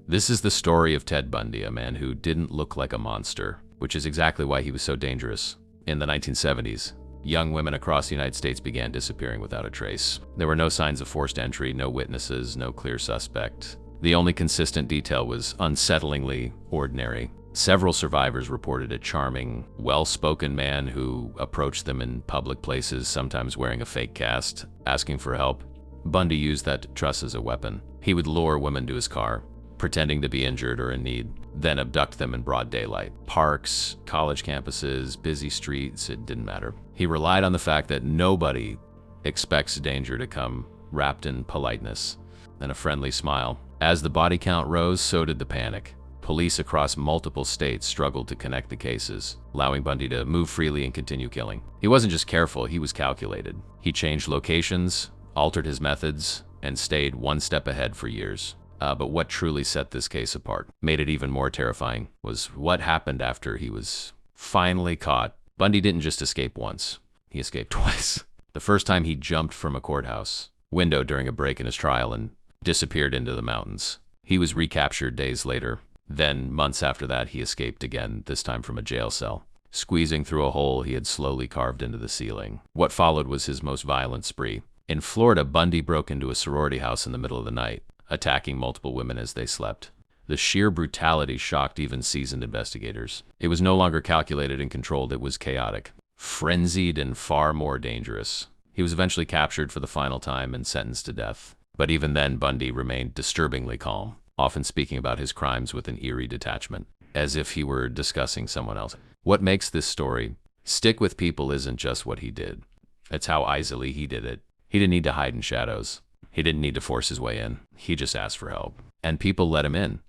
This is the story of Ted Bundy, a man who didn't look like a monster, which is exactly why he was so dangerous. In the 1970s, young women across the United States began disappearing without a trace. There were no signs of forced entry, no witnesses, no clear suspect. The only consistent detail was unsettlingly ordinary. Several survivors reported a charming, well-spoken man who approached them in public places, sometimes wearing a fake cast, asking for help. Bundy used that trust as a weapon. He would lure women to his car, pretending to be injured or in need, then abduct them in broad daylight. Parks, college campuses, busy streets, it didn't matter. He relied on the fact that nobody expects danger to come wrapped in politeness and a friendly smile. As the body count rose, so did the panic. Police across multiple states struggled to connect the cases, allowing Bundy to move freely and continue killing. He wasn't just careful, he was calculated. He changed locations, altered his methods, and stayed one step ahead for years. But what truly set this case apart, made it even more terrifying, was what happened after he was finally caught. Bundy didn't just escape once, he escaped twice. The first time he jumped from a courthouse window during a break in his trial and disappeared into the mountains. He was recaptured days later. Then, months after that, he escaped again, this time from a jail cell, squeezing through a hole he had slowly carved into the ceiling. What followed was his most violent spree. In Florida, Bundy broke into a sorority house in the middle of the night, attacking multiple women as they slept. The sheer brutality shocked even seasoned investigators. It was no longer calculated and controlled, it was chaotic, frenzied, and far more dangerous. He was eventually captured for the final time and sentenced to death. But even then, Bundy remained disturbingly calm, often speaking about his crimes with an eerie detachment, as if he were discussing someone else. What makes this story stick with people isn't just what he did. It's how easily he did it. He didn't need to hide in shadows. He didn't need to force his way in. He just asked for help. And people let him in.